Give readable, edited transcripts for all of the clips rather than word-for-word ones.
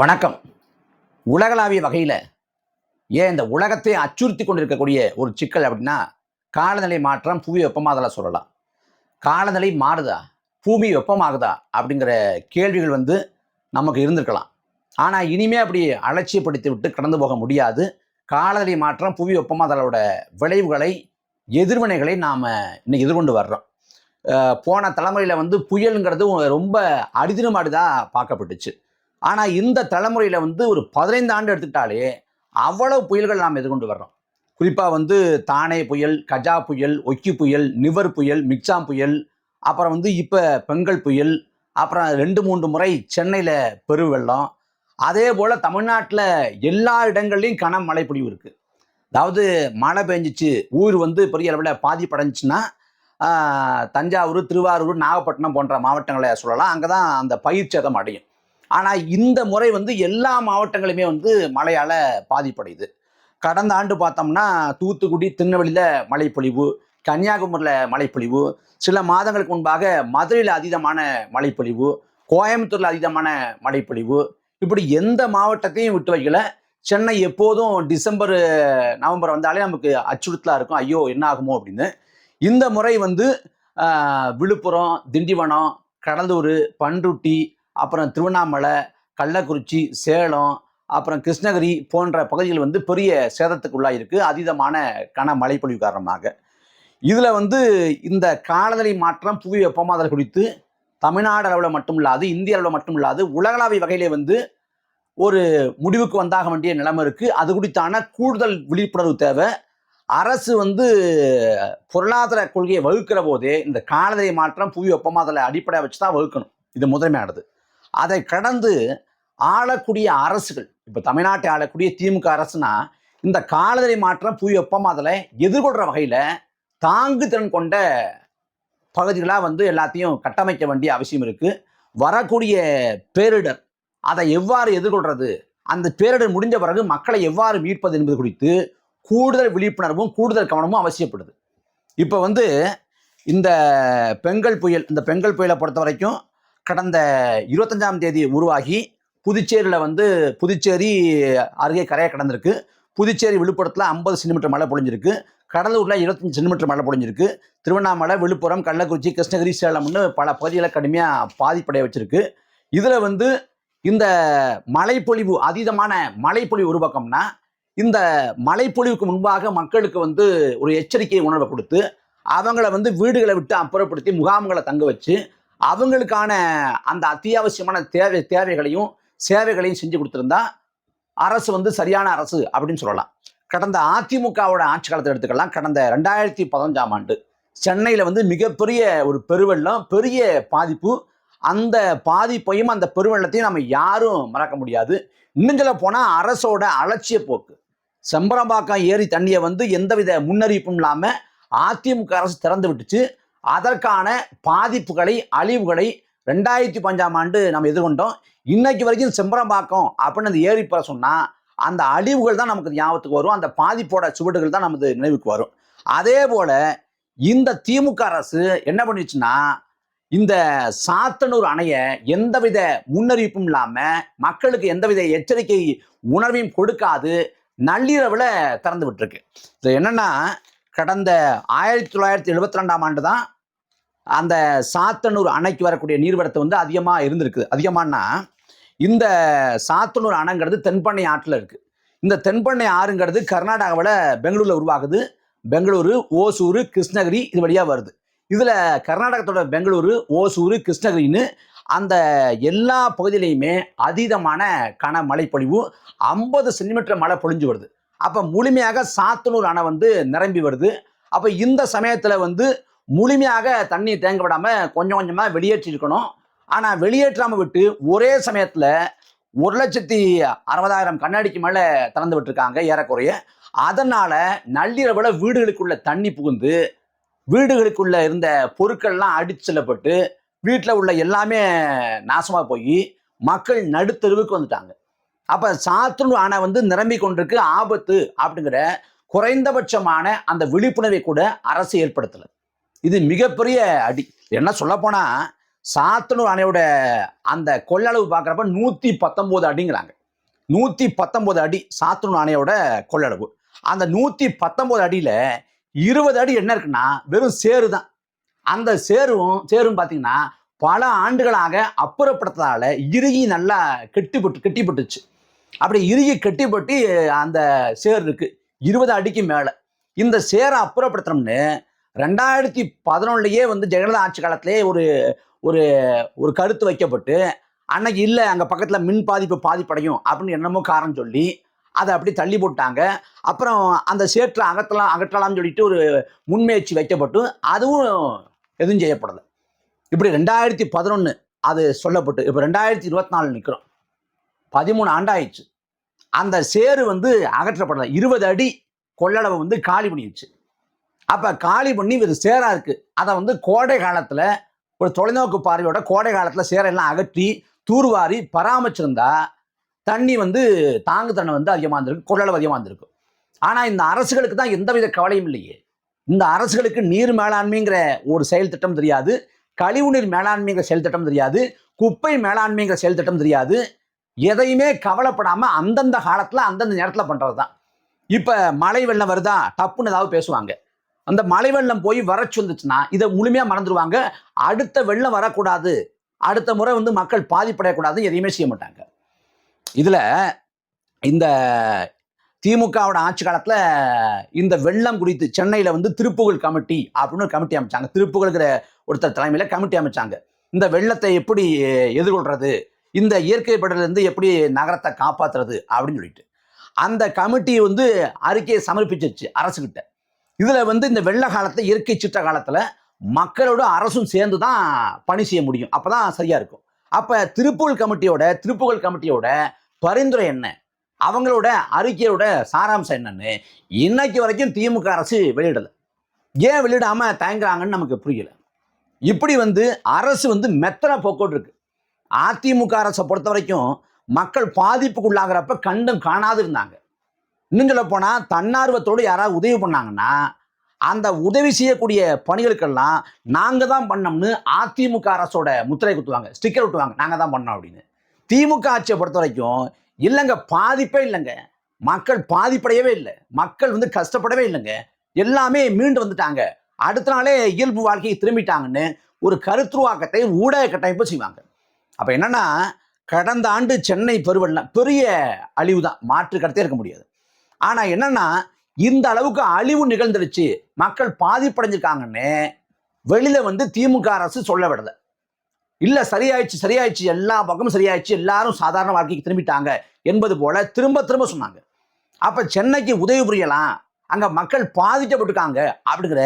வணக்கம். உலகளாவிய வகையில் ஏன் இந்த உலகத்தை அச்சுறுத்தி கொண்டிருக்கக்கூடிய ஒரு சிக்கல் அப்படின்னா காலநிலை மாற்றம், புவி வெப்பமாதலை சொல்லலாம். காலநிலை மாறுதா, பூமி வெப்பமாகுதா அப்படிங்கிற கேள்விகள் நமக்கு இருந்திருக்கலாம். ஆனால் இனிமே அப்படி அலட்சியப்படுத்தி விட்டு கடந்து போக முடியாது. காலநிலை மாற்றம், புவி வெப்பமாதலோட விளைவுகளை, எதிர்வினைகளை நாம் இன்னைக்கு எதிர்கொண்டு வர்றோம். போன தலைமுறையில் புயலுங்கிறது ரொம்ப அரிதினும் அரிதாக பார்க்கப்பட்டுச்சு. ஆனால் இந்த தலைமுறையில் ஒரு 15 ஆண்டு எடுத்துக்கிட்டாலே அவ்வளவு புயல்கள் நாம் எதிர்கொண்டு வர்றோம். குறிப்பாக தானே புயல், கஜா புயல், ஒக்கி புயல், நிவர் புயல், மிக்சாம் புயல், அப்புறம் இப்போ பெங்கல் புயல், அப்புறம் 2-3 முறை சென்னையில் பெருவெள்ளம். அதே போல் தமிழ்நாட்டில் எல்லா இடங்கள்லையும் கனமழை பொழிவு இருக்குது. அதாவது மழை பெஞ்சிச்சு, ஊர் பெரிய அளவில் பாதிப்படைஞ்சிச்சுன்னா தஞ்சாவூர், திருவாரூர், நாகப்பட்டினம் போன்ற மாவட்டங்களை சொல்லலாம். அங்கே தான் அந்த பயிர் சேதம் அடையும். ஆனால் இந்த முறை எல்லா மாவட்டங்களுமே மழையால் பாதிப்படையுது. கடந்த ஆண்டு பார்த்தோம்னா தூத்துக்குடி, திருநெல்வேலியில் மழைப்பொழிவு, கன்னியாகுமரியில் மழைப்பொழிவு, சில மாதங்களுக்கு முன்பாக மதுரையில் அதீதமான மழைப்பொழிவு, கோயம்புத்தூரில் அதீதமான மழைப்பொழிவு, இப்படி எந்த மாவட்டத்தையும் விட்டு வைக்கல. சென்னை எப்போதும் டிசம்பர், நவம்பர் வந்தாலே நமக்கு அச்சுறுத்தலாக இருக்கும், ஐயோ என்ன ஆகுமோ அப்படின்னு. இந்த முறை விழுப்புரம், திண்டிவனம், கடலூர், பண்ருட்டி, அப்புறம் திருவண்ணாமலை, கள்ளக்குறிச்சி, சேலம், அப்புறம் கிருஷ்ணகிரி போன்ற பகுதிகள் பெரிய சேதத்துக்குள்ளாக இருக்குது அதீதமான கனமழை பொழிவு காரணமாக. இதில் இந்த காலநிலை மாற்றம், புவி வெப்பமாதல் குறித்து தமிழ்நாடு அளவில் மட்டும் இல்லாது, இந்திய அளவில் மட்டும் இல்லாது, உலகளாவிய வகையிலே ஒரு முடிவுக்கு வந்தாக வேண்டிய நிலைமை இருக்குது. அது குறித்தான கூடுதல் விழிப்புணர்வு தேவை. அரசு பொருளாதார கொள்கையை வகுக்கிற போதே இந்த காலநிலை மாற்றம், புவி வெப்பமாதலை அடிப்படையாக வச்சு தான் வகுக்கணும். இது முதன்மையானது. அதை கடந்து ஆளக்கூடிய அரசுகள், இப்போ தமிழ்நாட்டை ஆளக்கூடிய திமுக அரசுனா இந்த காலநிலை மாற்றம், புவி வெப்பமாதலை எதிர்கொள்கிற வகையில் தாங்கு திறன் கொண்ட பகுதிகளாக எல்லாத்தையும் கட்டமைக்க வேண்டிய அவசியம் இருக்குது. வரக்கூடிய பேரிடர் அதை எவ்வாறு எதிர்கொள்கிறது, அந்த பேரிடர் முடிஞ்ச பிறகு மக்களை எவ்வாறு மீட்பது என்பது குறித்து கூடுதல் விழிப்புணர்வும் கூடுதல் கவனமும் அவசியப்படுது. இப்போ இந்த பெங்கல் புயல், இந்த பெங்கல் புயலை பொறுத்த வரைக்கும் கடந்த 25ஆம் தேதி உருவாகி புதுச்சேரியில் புதுச்சேரி அருகே கரையை கடந்திருக்கு. புதுச்சேரி விழுப்புரத்தில் 50 சென்டிமீட்டர் மழை பொழிஞ்சிருக்கு. கடலூரில் 25 சென்டிமீட்டர் மழை பொழிஞ்சிருக்கு. திருவண்ணாமலை, விழுப்புரம், கள்ளக்குறிச்சி, கிருஷ்ணகிரி, சேலம்னு பல பகுதிகளை கடுமையாக பாதிப்படைய வச்சிருக்கு. இதில் இந்த மழைப்பொழிவு, அதீதமான மழைப்பொழிவு ஒரு பக்கம்னா, இந்த மழைப்பொழிவுக்கு முன்பாக மக்களுக்கு ஒரு எச்சரிக்கை உணர்வை கொடுத்து அவங்கள வீடுகளை விட்டு அப்புறப்படுத்தி முகாம்களை தங்க வச்சு அவங்களுக்கான அந்த அத்தியாவசியமான தேவைகளையும் சேவைகளையும் செஞ்சு கொடுத்துருந்தா அரசு சரியான அரசு அப்படின்னு சொல்லலாம். கடந்த அதிமுகவோட ஆட்சி காலத்தை எடுத்துக்கலாம். கடந்த 2015ஆம் ஆண்டு சென்னையில் மிகப்பெரிய ஒரு பெருவெள்ளம், பெரிய பாதிப்பு. அந்த பாதிப்பையும் அந்த பெருவெள்ளத்தையும் நம்ம யாரும் மறக்க முடியாது. இன்னும் சொல்ல போனால் அரசோட அலட்சிய போக்கு. செம்பரம்பாக்கம் ஏரி தண்ணியை எந்தவித முன்னறிவிப்பும் இல்லாமல் அதிமுக அரசு திறந்து விட்டுச்சு. அதற்கான பாதிப்புகளை, அழிவுகளை 2015ஆம் ஆண்டு நம்ம எதிர்கொண்டோம். இன்னைக்கு வரைக்கும் செம்பரம்பாக்கம் அப்படின்னு அந்த ஏரி பெற சொன்னால் அந்த அழிவுகள் தான் நமக்கு ஞாபகத்துக்கு வரும், அந்த பாதிப்போட சுவடுகள் தான் நமது நினைவுக்கு வரும். அதே போல இந்த திமுக அரசு என்ன பண்ணிச்சுன்னா, இந்த சாத்தனூர் அணையை எந்தவித முன்னறிவிப்பும் இல்லாமல் மக்களுக்கு எந்தவித எச்சரிக்கை உணர்வையும் கொடுக்காது நள்ளிரவில் திறந்து விட்டுருக்கு. இது என்னன்னா, கடந்த 1972ஆம் ஆண்டு தான் அந்த சாத்தனூர் அணைக்கு வரக்கூடிய நீர்வரத்து அதிகமாக இருந்திருக்கு. அதிகமானா இந்த சாத்தனூர் அணைங்கிறது தென்பண்ணை ஆற்றில் இருக்குது. இந்த தென்பண்ணை ஆறுங்கிறது கர்நாடகாவில் பெங்களூரில் உருவாகுது. பெங்களூரு, ஓசூர், கிருஷ்ணகிரி இது வழியாக வருது. இதில் கர்நாடகத்தோட பெங்களூரு, ஓசூர், கிருஷ்ணகிரின்னு அந்த எல்லா பகுதியிலையுமே அதீதமான கனமழை பொழிவு, 50 சென்டிமீட்டர் மழை பொழிஞ்சு வருது. அப்போ முழுமையாக சாத்தனூர் அணை நிரம்பி வருது. அப்போ இந்த சமயத்தில் முழுமையாக தண்ணி தேங்க விடாமல் கொஞ்சம் கொஞ்சமாக வெளியேற்றிருக்கணும். ஆனால் வெளியேற்றாமல் விட்டு ஒரே சமயத்தில் 1,60,000 கண்ணாடிக்கு மேலே திறந்து விட்டுருக்காங்க ஏறக்குறைய. அதனால் நள்ளிரவில் வீடுகளுக்குள்ள தண்ணி புகுந்து வீடுகளுக்குள்ள இருந்த பொருட்கள்லாம் அடித்து செல்லப்பட்டு வீட்டில் உள்ள எல்லாமே நாசமாக போய் மக்கள் நடுத்தெருவுக்கு வந்துட்டாங்க. அப்போ சாத்தனூர் அணை நிரம்பி கொண்டிருக்கு, ஆபத்து அப்படிங்கிற குறைந்தபட்சமான அந்த விழிப்புணர்வை கூட அரசு ஏற்படுத்தலை. இது மிகப்பெரிய அடி. என்ன சொல்லப்போனால் சாத்தனூர் அணையோட அந்த கொள்ளளவு பார்க்குறப்ப 119 அடிங்கிறாங்க. 119 அடி சாத்தனூர் அணையோட கொள்ளளவு. அந்த 119 அடியில் 20 அடி என்ன இருக்குன்னா வெறும் சேரு தான். அந்த சேரும் பார்த்தீங்கன்னா பல ஆண்டுகளாக அப்புறப்படுத்ததால இறுகி நல்லா கெட்டிப்பட்டுச்சு. அப்படி இறுகி கெட்டிப்பட்டு அந்த சேர் இருக்கு 20 அடிக்கு மேலே. இந்த சேரை அப்புறப்படுத்தணும்னு 2011 வந்து ஜெயலலிதா ஆட்சி காலத்திலே ஒரு ஒரு ஒரு கருத்து வைக்கப்பட்டு, அன்னைக்கு இல்லை அங்கே பக்கத்தில் மின் பாதிப்படையும் அப்படின்னு என்னமோ காரணம் சொல்லி அதை அப்படி தள்ளி போட்டாங்க. அப்புறம் அந்த சேற்றை அகற்றலாம்னு சொல்லிட்டு ஒரு முன்முயற்சி வைக்கப்பட்டு அதுவும் எதுவும் செய்யப்படலை. இப்படி 2011 அது சொல்லப்பட்டு இப்போ 2024 நிற்கிறோம். 13 ஆண்டாயிடுச்சு. அந்த சேரு வந்து அகற்றப்படலை. 20 அடி கொள்ளளவை வந்து காலி பண்ணிடுச்சு. அப்போ காலி பண்ணி இது சேரா இருக்கு. அதை வந்து கோடை காலத்தில் ஒரு தொலைநோக்கு பார்வையோட கோடை காலத்தில் சேரெல்லாம் அகற்றி தூர்வாரி பராமரிச்சிருந்தா தண்ணி வந்து தாங்கு தண்ணி வந்து அதிகமாக இருந்திருக்கு, கொள்ளளவு அதிகமாக இருந்திருக்கு. ஆனால் இந்த அரசுகளுக்கு தான் எந்தவித கவலையும் இல்லையே. இந்த அரசுகளுக்கு நீர் மேலாண்மைங்கிற ஒரு செயல் திட்டம் தெரியாது, கழிவுநீர் மேலாண்மைங்கிற செயல் திட்டம் தெரியாது, குப்பை மேலாண்மைங்கிற செயல் திட்டம் தெரியாது. எதையுமே கவலைப்படாமல் அந்தந்த காலத்தில் அந்தந்த நேரத்தில் பண்ணுறது தான். இப்போ மழை வெள்ளம் வருதா தப்புன்னு ஏதாவது பேசுவாங்க. அந்த மழை வெள்ளம் போய் வறட்சி வந்துச்சுன்னா இதை முழுமையாக மறந்துடுவாங்க. அடுத்த வெள்ளம் வரக்கூடாது, அடுத்த முறை வந்து மக்கள் பாதிப்படையக்கூடாது, எதையுமே செய்ய மாட்டாங்க. இதில் இந்த திமுகவோட ஆட்சி காலத்தில் இந்த வெள்ளம் குறித்து சென்னையில் வந்து திருப்புகழ் கமிட்டி அப்படின்னு ஒரு கமிட்டி அமைச்சாங்க. திருப்புகழ்கிற ஒருத்தர் தலைமையில் கமிட்டி அமைச்சாங்க. இந்த வெள்ளத்தை எப்படி எதிர்கொள்றது, இந்த இயற்கை பேரிடர்லேருந்து எப்படி நகரத்தை காப்பாற்றுறது அப்படின்னு சொல்லிட்டு அந்த கமிட்டி வந்து அறிக்கையை சமர்ப்பிச்சிருச்சு அரசுகிட்ட. இதில் வந்து இந்த வெள்ள காலத்தில் இயற்கை சீற்ற காலத்தில் மக்களோட அரசும் சேர்ந்து தான் பணி செய்ய முடியும், அப்போ தான் சரியாக இருக்கும். அப்போ திருப்புகழ் கமிட்டியோட பரிந்துரை என்ன, அவங்களோட அறிக்கையோட சாராம்சம் என்னன்னு இன்னைக்கு வரைக்கும் திமுக அரசு வெளியிடலை. ஏன் வெளியிடாமல் தயங்குறாங்கன்னு நமக்கு புரியல. இப்படி வந்து அரசு வந்து மெத்தன போக்கோடு இருக்கு. அதிமுக அரசை பொறுத்த வரைக்கும் மக்கள் பாதிப்புக்குள்ளாகிறப்ப கண்டும் காணாது இருந்தாங்க. இன்னும் சொல்ல போனால் தன்னார்வத்தோடு யாராவது உதவி பண்ணாங்கன்னா அந்த உதவி செய்யக்கூடிய பணிகளுக்கெல்லாம் நாங்கள் தான் பண்ணோம்னு அதிமுக அரசோட முத்திரை குத்துவாங்க, ஸ்டிக்கர் விட்டுவாங்க, நாங்கள் தான் பண்ணோம் அப்படின்னு. திமுக ஆட்சியை பொறுத்த வரைக்கும் இல்லைங்க, பாதிப்பே இல்லைங்க, மக்கள் பாதிப்படையவே இல்லை, மக்கள் வந்து கஷ்டப்படவே இல்லைங்க, எல்லாமே மீண்டு வந்துட்டாங்க, அடுத்த நாளே இயல்பு வாழ்க்கையை திரும்பிட்டாங்கன்னு ஒரு கருத்துருவாக்கத்தை ஊடக கட்டமைப்பு செய்வாங்க. அப்போ என்னன்னா, கடந்த ஆண்டு சென்னை பெருவெள்ளம் பெரிய அழிவு தான், மாற்று கருத்தே இருக்க முடியாது. ஆனால் என்னன்னா, இந்த அளவுக்கு அழிவு நிகழ்ந்துருச்சு, மக்கள் பாதிப்படைஞ்சிருக்காங்கன்னு வெளியில வந்து திமுக அரசு சொல்ல விடலை. இல்லை சரியாயிடுச்சு, எல்லா பக்கமும் சரியாயிடுச்சு, எல்லாரும் சாதாரண வாழ்க்கைக்கு திரும்பிட்டாங்க என்பது போல திரும்ப திரும்ப சொன்னாங்க. அப்போ சென்னைக்கு உதவி புரியலாம், அங்கே மக்கள் பாதிக்கப்பட்டிருக்காங்க அப்படிங்கிற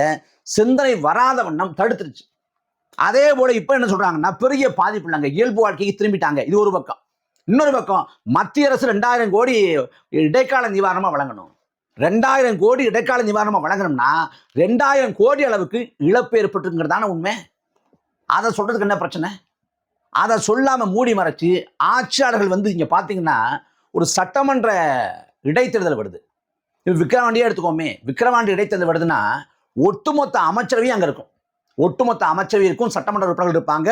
சிந்தனை வராத வண்ணம் தடுத்துருச்சு. அதே போல இப்போ என்ன சொல்றாங்கன்னா, பெரிய பாதிப்பு இல்லைங்க, இயல்பு வாழ்க்கைக்கு திரும்பிட்டாங்க. இது ஒரு பக்கம். இன்னொரு பக்கம் மத்திய அரசு 2000 கோடி இடைக்கால நிவாரணமாக வழங்கணும். 2000 கோடி இடைக்கால நிவாரணமாக வழங்கணும்னா 2000 கோடி அளவுக்கு இழப்பு ஏற்பட்டுங்கிறதான உண்மை. அதை சொல்றதுக்கு என்ன பிரச்சனை? அதை சொல்லாமல் மூடி மறைச்சு ஆட்சியாளர்கள் வந்து இங்கே பார்த்தீங்கன்னா ஒரு சட்டமன்ற இடைத்தேர்தல் வருது. விக்கிரவாண்டியே எடுத்துக்கோமே, விக்கிரவாண்டி இடைத்தேர்தல் வருதுன்னா ஒட்டுமொத்த அமைச்சரவையும் அங்கே இருக்கும். ஒட்டுமொத்த அமைச்சரவை இருக்கும், சட்டமன்ற உறுப்பினர்கள் இருப்பாங்க,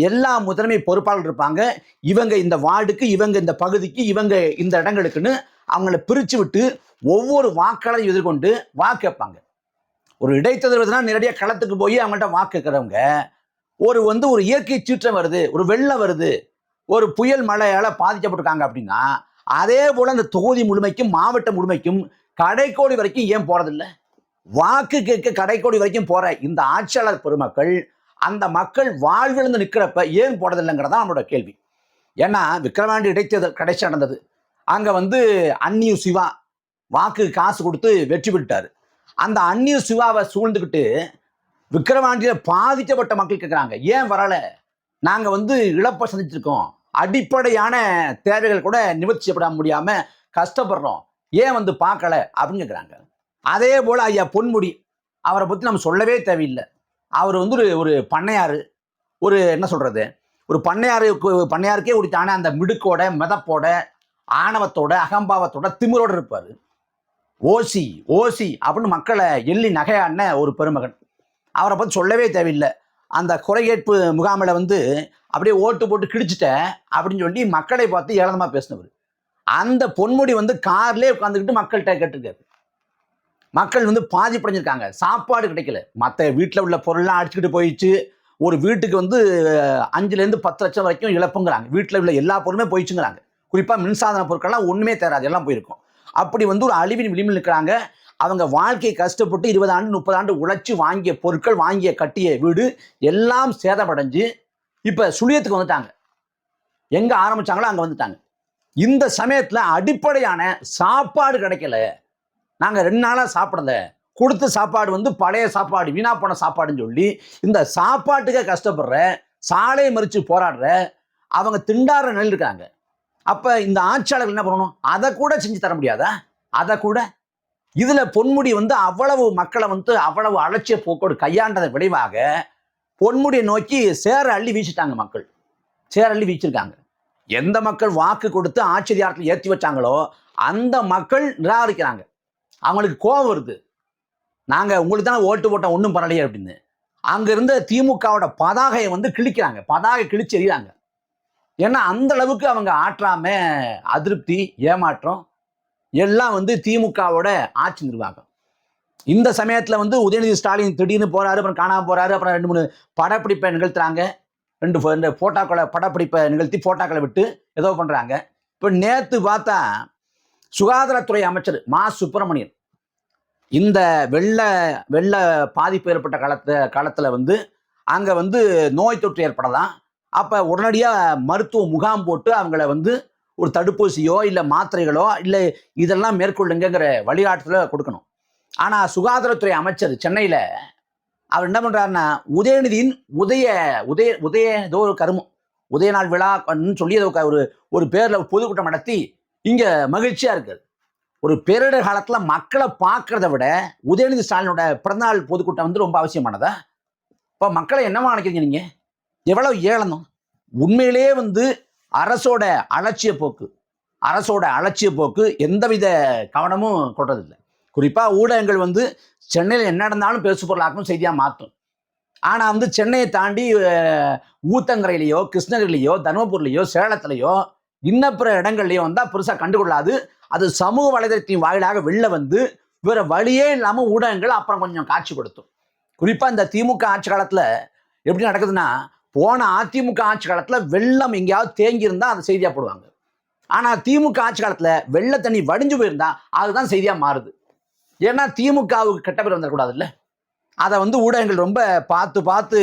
எல்லா முதன்மை பொறுப்பாளர்கள் இருப்பாங்க. இவங்க இந்த வார்டுக்கு, இவங்க இந்த பகுதிக்கு, இவங்க இந்த இடங்களுக்குன்னு அவங்கள பிரித்து விட்டு ஒவ்வொரு வாக்காளரையும் எதிர்கொண்டு வாக்கு கேட்பாங்க. ஒரு இடைத்தேர்தல் வருதுன்னா நேரடியாக களத்துக்கு போய் அவங்கள்ட்ட வாக்கு கேட்குறவங்க ஒரு இயற்கை சீற்றம் வருது, ஒரு வெள்ளம் வருது, ஒரு புயல் மழையால் பாதிக்கப்பட்டிருக்காங்க அப்படின்னா அதே போல் அந்த தொகுதி முழுமைக்கும் மாவட்டம் முழுமைக்கும் கடைக்கோடி வரைக்கும் ஏன் போகிறதில்லை? வாக்கு கேட்க கடைக்கோடி வரைக்கும் போற இந்த ஆட்சியாளர் பெருமக்கள் அந்த மக்கள் வாழ்விழந்து நிற்கிறப்ப ஏன் போடுறதில்லைங்கிறதா நம்மளோட கேள்வி. ஏன்னா விக்கிரவாண்டி இடைத்தேர்தல் கடைசி நடந்தது. அங்கே வந்து அந்நியூர் சிவா வாக்கு காசு கொடுத்து வெற்றி பெற்றார். அந்த அந்நியூர் சிவாவை சூழ்ந்துக்கிட்டு விக்கிரவாண்டியில் பாதிக்கப்பட்ட மக்கள் கேட்குறாங்க, ஏன் வரலை? நாங்கள் வந்து இழப்பை சந்திச்சிருக்கோம், அடிப்படையான தேவைகள் கூட நிவர்த்தி செய்யப்பட முடியாமல் கஷ்டப்படுறோம், ஏன் வந்து பார்க்கல அப்படின்னு கேட்குறாங்க. அதே போல் ஐயா பொன்முடி, அவரை பற்றி நம்ம சொல்லவே தேவையில்லை. அவர் வந்து ஒரு பண்ணையார், ஒரு என்ன சொல்கிறது, ஒரு பண்ணையாருக்கே உரித்தான அந்த மிடுக்கோட, மிதப்போட, ஆணவத்தோட, அகம்பாவத்தோட, திமிரோடு இருப்பார். ஓசி அப்படின்னு மக்களை எள்ளி நகையாடின ஒரு பெருமகன். அவரை பற்றி சொல்லவே தேவையில்லை. அந்த குறைகேட்பு முகாமில் வந்து அப்படியே ஓட்டு போட்டு கிழிச்சிட்ட அப்படின்னு சொல்லி மக்களை பார்த்து ஏளனமாக பேசினவர். அந்த பொன்முடி வந்து கார்லேயே உட்காந்துக்கிட்டு மக்கள்கிட்ட கேட்டிருக்காரு. மக்கள் வந்து பாதிப்படைஞ்சிருக்காங்க, சாப்பாடு கிடைக்கல, மற்ற வீட்டில் உள்ள பொருள்லாம் அடிச்சுக்கிட்டு போயிடுச்சு. ஒரு வீட்டுக்கு வந்து 5லேருந்து 10 லட்சம் வரைக்கும் இழப்புங்கிறாங்க. வீட்டில் உள்ள எல்லா பொருளுமே போயிடுச்சுங்கிறாங்க. குறிப்பாக மின்சாதன பொருட்கள்லாம் ஒன்றுமே தேராது, எல்லாம் போயிருக்கும். அப்படி வந்து ஒரு அழிவின் விளிம்பில் இருக்கிறாங்க. அவங்க வாழ்க்கையை கஷ்டப்பட்டு 20 ஆண்டு 30 ஆண்டு உழைச்சி வாங்கிய பொருட்கள், வாங்கிய கட்டிய வீடு எல்லாம் சேதமடைஞ்சு இப்போ சுழியத்துக்கு வந்துட்டாங்க. எங்கே ஆரம்பிச்சாங்களோ அங்கே வந்துட்டாங்க. இந்த சமயத்தில் அடிப்படையான சாப்பாடு கிடைக்கல. நாங்கள் 2 நாளாக சாப்பிடல, கொடுத்த சாப்பாடு வந்து பழைய சாப்பாடு, வீணா போன சாப்பாடுன்னு சொல்லி இந்த சாப்பாட்டுக்கே கஷ்டப்படுற, சாலையை மறித்து போராடுற அவங்க திண்டாடுற நிலையில் இருக்காங்க. அப்போ இந்த ஆட்சியாளர்கள் என்ன பண்ணணும்? அதை கூட செஞ்சு தர முடியாதா? அதை கூட இதுல பொன்முடி வந்து அவ்வளவு மக்களை வந்து அவ்வளவு அலட்சிய போக்கோடு கையாண்டதை விளைவாக பொன்முடியை நோக்கி சேர அள்ளி வீசிட்டாங்க. மக்கள் சேர அள்ளி வீச்சிருக்காங்க. எந்த மக்கள் வாக்கு கொடுத்து ஆட்சி அதிகாரத்தில் ஏற்றி வச்சாங்களோ அந்த மக்கள் நிராகரிக்கிறாங்க. அவங்களுக்கு கோபம் வருது, நாங்க உங்களுக்கு தானே ஓட்டு போட்டோம், ஒன்றும் பரலையே அப்படின்னு. அங்க இருந்த திமுகவோட பதாகையை வந்து கிழிக்கிறாங்க, பதாகை கிழிச்சு எறிகிறாங்க. ஏன்னா அந்த அளவுக்கு அவங்க ஆற்றாம அதிருப்தி, ஏமாற்றம் எல்லாம் வந்து திமுகவோட ஆட்சி நிர்வாகம். இந்த சமயத்தில் வந்து உதயநிதி ஸ்டாலின் திடீர்னு போறாரு, அப்புறம் காணாமல் போறாரு, அப்புறம் 2-3 படப்பிடிப்பை நிகழ்த்துறாங்க. 2 போட்டோக்களை படப்பிடிப்பை நிகழ்த்தி போட்டோக்களை விட்டு ஏதோ பண்றாங்க. இப்போ நேற்று பார்த்தா சுகாதாரத்துறை அமைச்சர் மா சுப்பிரமணியன் இந்த வெள்ள பாதிப்பு ஏற்பட்ட காலத்தில் வந்து அங்கே வந்து நோய் தொற்று ஏற்படலாம். அப்போ உடனடியாக மருத்துவ முகாம் போட்டு அவங்கள வந்து ஒரு தடுப்பூசியோ இல்லை மாத்திரைகளோ இல்லை இதெல்லாம் மேற்கொள்ளுங்கிற வழிகாட்டுதலை கொடுக்கணும். ஆனால் சுகாதாரத்துறை அமைச்சர் சென்னையில் அவர் என்ன பண்ணுறாருன்னா உதயநிதியின் உதய ஏதோ ஒரு கருமம் உதய நாள் விழான்னு சொல்லி ஒரு பேரில் பொதுக்கூட்டம் நடத்தி இங்கே மகிழ்ச்சியாக இருக்குது. ஒரு பேரிடர் காலத்தில் மக்களை பார்க்கறத விட உதயநிதி ஸ்டாலினோட பிறந்தநாள் பொதுக்கூட்டம் வந்து ரொம்ப அவசியமானதா? இப்போ மக்களை என்னவா நினைக்கிறீங்க நீங்கள்? எவ்வளவு ஏளனம்! உண்மையிலேயே வந்து அரசோட அலட்சிய போக்கு எந்தவித கவனமும் கொள்றதில்லை. குறிப்பாக ஊடகங்கள் வந்து சென்னையில் என்ன நடந்தாலும் பேசு பொருளாக்கும் செய்தியாக மாற்றும். ஆனால் வந்து சென்னையை தாண்டி ஊத்தங்கரையிலையோ, கிருஷ்ணகிரிலையோ, தருமபுரிலையோ, சேலத்திலையோ, இன்னப்பிற இடங்கள்லையோ வந்தால் பெருசாக கண்டுகொள்ளாது. அது சமூக வலைதளத்தின் வாயிலாக வெளில வந்து வேற வழியே இல்லாமல் ஊடகங்கள் அப்புறம் கொஞ்சம் காட்சிப்படுத்தும். குறிப்பாக இந்த திமுக ஆட்சி காலத்தில் எப்படி நடக்குதுன்னா, போன அதிமுக ஆட்சி காலத்தில் வெள்ளம் எங்கேயாவது தேங்கி இருந்தால் அதை செய்தியாக போடுவாங்க. ஆனால் திமுக ஆட்சி காலத்தில் வெள்ள தண்ணி வடிஞ்சு போயிருந்தா அதுதான் செய்தியாக மாறுது. ஏன்னா திமுகவுக்கு கெட்ட பேர் வந்துடக்கூடாது இல்லை, அதை வந்து ஊடகங்கள் ரொம்ப பார்த்து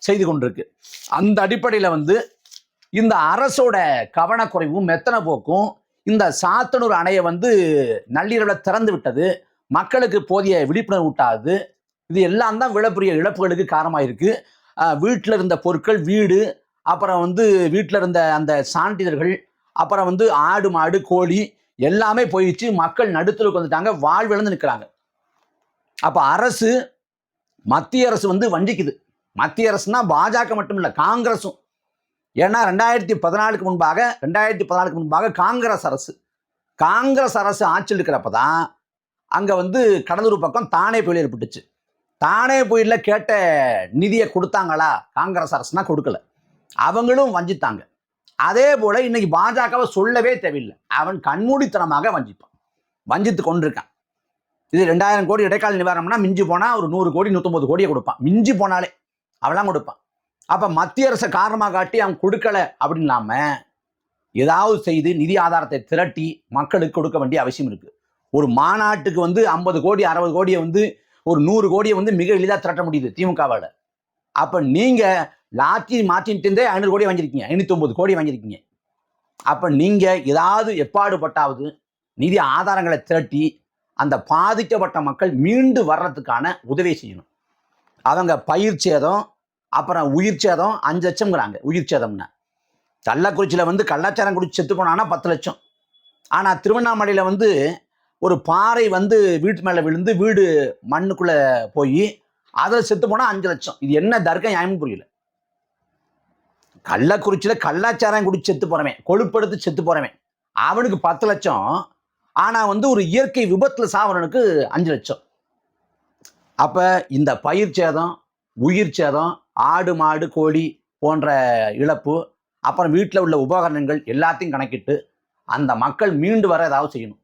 செய்து கொண்டிருக்கு. அந்த அடிப்படையில் வந்து இந்த அரசோட கவனக்குறைவும் மெத்தன போக்கும் இந்த சாத்தனூர் அணையை வந்து நள்ளிரவில் திறந்து விட்டது, மக்களுக்கு போதிய விழிப்புணர்வு ஊட்டாது, இது எல்லாம் தான் விழப்பெரிய இழப்புகளுக்கு காரணமாக இருக்கு. வீட்டில் இருந்த பொருட்கள், வீடு, அப்புறம் வந்து வீட்டில் இருந்த அந்த சான்றிதழ்கள், அப்புறம் வந்து ஆடு மாடு கோழி எல்லாமே போயிடுச்சு. மக்கள் நடுத்தருக்கு வந்துட்டாங்க, வாழ்விழந்து நிற்கிறாங்க. அப்போ மத்திய அரசு வந்து வஞ்சிக்குது. மத்திய அரசுனா பாஜக மட்டும் இல்லை, காங்கிரஸும். ஏன்னா 2014க்கு முன்பாக காங்கிரஸ் அரசு ஆட்சியில் இருக்கிறப்ப தான் அங்கே வந்து கடலூர் பக்கம் தானே புயல் ஏற்பட்டுச்சு. தானே புயலில் கேட்ட நிதியை கொடுத்தாங்களா? காங்கிரஸ் அரசுனா கொடுக்கல, அவங்களும் வஞ்சித்தாங்க. அதே போல இன்னைக்கு பாஜகவை சொல்லவே தேவையில்லை, அவன் கண்மூடித்தனமாக வஞ்சித்து கொண்டிருக்கான். இது 2000 கோடி இடைக்கால நிவாரணம்னா மிஞ்சி போனால் ஒரு 100 கோடி 150 கோடியை கொடுப்பான், மிஞ்சி போனாலே அவெல்லாம் கொடுப்பான். அப்போ மத்திய அரசை காரணமாக காட்டி அவன் கொடுக்கல அப்படின்னு இல்லாமல் ஏதாவது செய்து நிதி ஆதாரத்தை திரட்டி மக்களுக்கு கொடுக்க வேண்டிய அவசியம் இருக்கு. ஒரு மாநாட்டுக்கு வந்து 50 கோடி 60 கோடியை வந்து ஒரு 100 கோடியை வந்து மிக எளிதாக திரட்ட முடியுது திமுகவால். அப்போ நீங்கள் மாற்றிட்டு 500 கோடி வாங்கியிருக்கீங்க, 509 கோடி வாங்கியிருக்கீங்க. அப்போ நீங்கள் ஏதாவது எப்பாடுபட்டாவது நிதி ஆதாரங்களை திரட்டி அந்த பாதிக்கப்பட்ட மக்கள் மீண்டு வர்றதுக்கான உதவி செய்யணும். அவங்க பயிர் சேதம், அப்புறம் உயிர் சேதம் 5 லட்சம்ங்கிறாங்க. உயிர் சேதம்னா கள்ளக்குறிச்சியில் வந்து கள்ளச்சாரம் குடிச்சு செத்து போனான்னா 10 லட்சம். ஆனால் திருவண்ணாமலையில் வந்து ஒரு பாறை வந்து வீட்டு மேலே விழுந்து வீடு மண்ணுக்குள்ளே போய் அதில் செத்து போனால் 5 லட்சம். இது என்ன தர்க்கம் நியாயமும் புரியல. கள்ளக்குறிச்சியில் கள்ளச்சாரம் குடிச்சு செத்து போகிறவன், கொழுப்பெடுத்து செத்து போகிறவன் அவனுக்கு 10 லட்சம். ஆனால் வந்து ஒரு இயற்கை விபத்தில் சாவரனுக்கு 5 லட்சம். அப்போ இந்த பயிர் சேதம், உயிர் சேதம், ஆடு மாடு கோழி போன்ற இழப்பு, அப்புறம் வீட்டில் உள்ள உபகரணங்கள் எல்லாத்தையும் கணக்கிட்டு அந்த மக்கள் மீண்டு வர ஏதாவது செய்யணும்,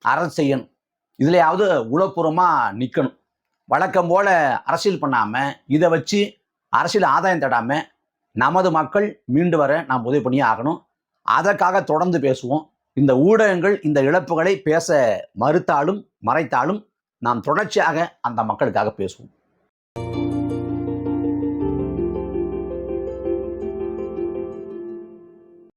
அரசு செய்யணும். இதுலையாவது உளப்பூர்வமாக நிற்கணும். வழக்கம் போல அரசியல் பண்ணாமல் இதை வச்சு அரசியல் ஆதாயம் தேடாமல் நமது மக்கள் மீண்டு வர நாம் உதவி பண்ணியே ஆகணும். அதற்காக தொடர்ந்து பேசுவோம். இந்த ஊடகங்கள் இந்த இழப்புகளை பேச மறுத்தாலும் மறைத்தாலும் நாம் தொடர்ச்சியாக அந்த மக்களுக்காக பேசுவோம்.